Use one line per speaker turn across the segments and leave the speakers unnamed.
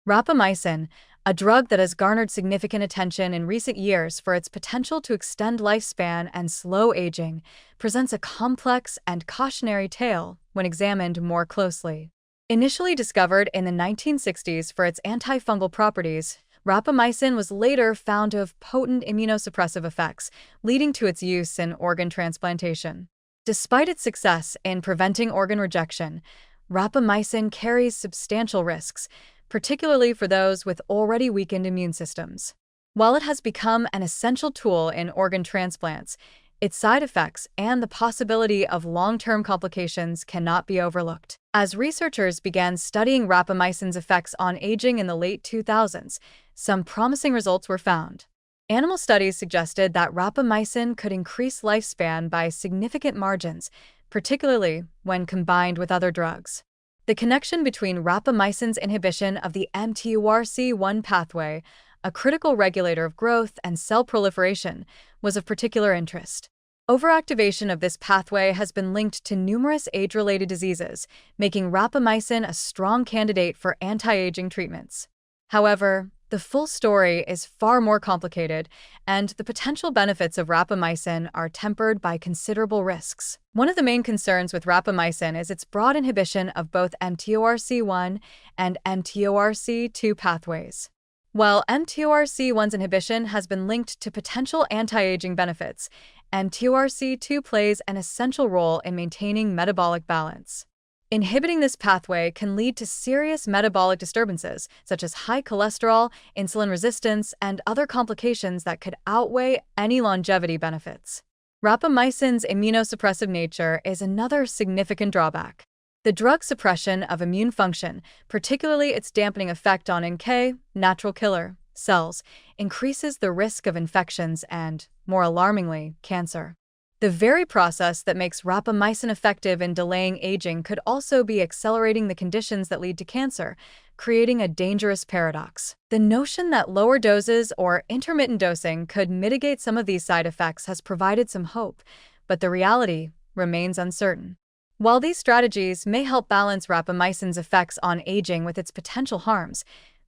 Rapamycin, a drug that has garnered significant attention in recent years for its potential to extend lifespan and slow aging, presents a complex and cautionary tale when examined more closely. Initially discovered in the 1960s for its antifungal properties, rapamycin was later found to have potent immunosuppressive effects, leading to its use in organ transplantation. Despite its success in preventing organ rejection, rapamycin carries substantial risks, particularly for those with already weakened immune systems. While it has become an essential tool in organ transplants, its side effects and the possibility of long-term complications cannot be overlooked. As researchers began studying rapamycin's effects on aging in the late 2000s, some promising results were found. Animal studies suggested that rapamycin could increase lifespan by significant margins, particularly when combined with other drugs. The connection between rapamycin's inhibition of the mTORC1 pathway, a critical regulator of growth and cell proliferation, was of particular interest. Overactivation of this pathway has been linked to numerous age-related diseases, making rapamycin a strong candidate for anti-aging treatments. However, the full story is far more complicated, and the potential benefits of rapamycin are tempered by considerable risks. One of the main concerns with rapamycin is its broad inhibition of both mTORC1 and mTORC2 pathways. While mTORC1's inhibition has been linked to potential anti-aging benefits, mTORC2 plays an essential role in maintaining metabolic balance. Inhibiting this pathway can lead to serious metabolic disturbances, such as high cholesterol, insulin resistance, and other complications that could outweigh any longevity benefits. Rapamycin's immunosuppressive nature is another significant drawback. The drug's suppression of immune function, particularly its dampening effect on NK, natural killer, cells, increases the risk of infections and, more alarmingly, cancer. The very process that makes rapamycin effective in delaying aging could also be accelerating the conditions that lead to cancer, creating a dangerous paradox. The notion that lower doses or intermittent dosing could mitigate some of these side effects has provided some hope, but the reality remains uncertain. While these strategies may help balance rapamycin's effects on aging with its potential harms,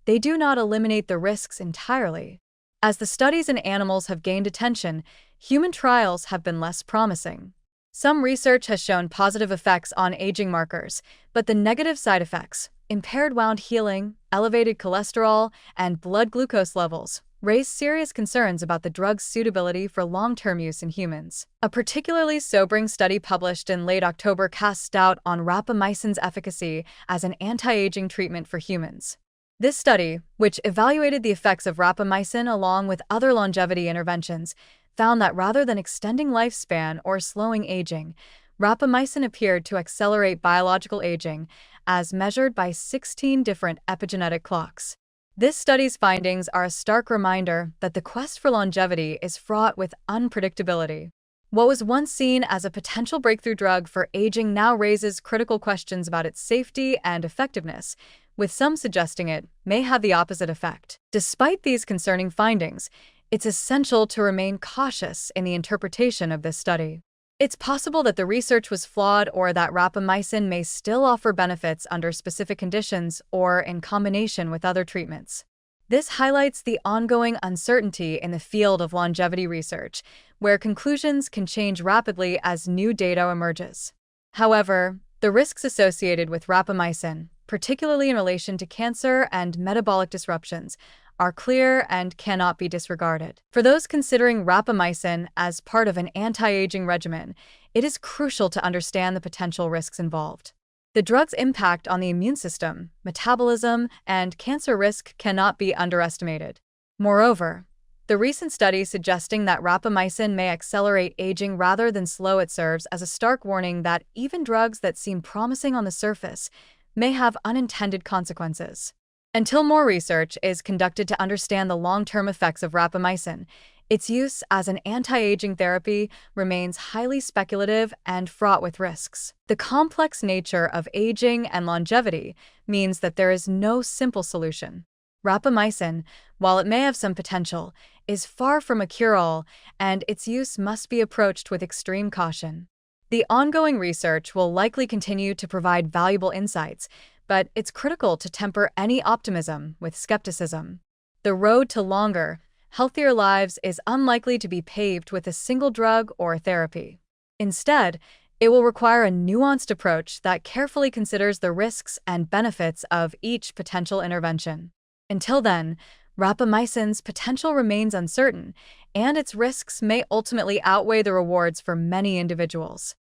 they do not eliminate the risks entirely. As the studies in animals have gained attention, human trials have been less promising. Some research has shown positive effects on aging markers, but the negative side effects, impaired wound healing, elevated cholesterol, and blood glucose levels, raise serious concerns about the drug's suitability for long-term use in humans. A particularly sobering study published in late October casts doubt on rapamycin's efficacy as an anti-aging treatment for humans. This study, which evaluated the effects of rapamycin along with other longevity interventions, found that rather than extending lifespan or slowing aging, rapamycin appeared to accelerate biological aging, as measured by 16 different epigenetic clocks. This study's findings are a stark reminder that the quest for longevity is fraught with unpredictability. What was once seen as a potential breakthrough drug for aging now raises critical questions about its safety and effectiveness, with some suggesting it may have the opposite effect. Despite these concerning findings, it's essential to remain cautious in the interpretation of this study. It's possible that the research was flawed or that rapamycin may still offer benefits under specific conditions or in combination with other treatments. This highlights the ongoing uncertainty in the field of longevity research, where conclusions can change rapidly as new data emerges. However, the risks associated with rapamycin, particularly in relation to cancer and metabolic disruptions, are clear and cannot be disregarded. For those considering rapamycin as part of an anti-aging regimen, it is crucial to understand the potential risks involved. The drug's impact on the immune system, metabolism, and cancer risk cannot be underestimated. Moreover, the recent study suggesting that rapamycin may accelerate aging rather than slow it serves as a stark warning that even drugs that seem promising on the surface may have unintended consequences. Until more research is conducted to understand the long-term effects of rapamycin, its use as an anti-aging therapy remains highly speculative and fraught with risks. The complex nature of aging and longevity means that there is no simple solution. Rapamycin, while it may have some potential, is far from a cure-all, and its use must be approached with extreme caution. The ongoing research will likely continue to provide valuable insights, but it's critical to temper any optimism with skepticism. The road to longer, healthier lives is unlikely to be paved with a single drug or therapy. Instead, it will require a nuanced approach that carefully considers the risks and benefits of each potential intervention. Until then, rapamycin's potential remains uncertain, and its risks may ultimately outweigh the rewards for many individuals.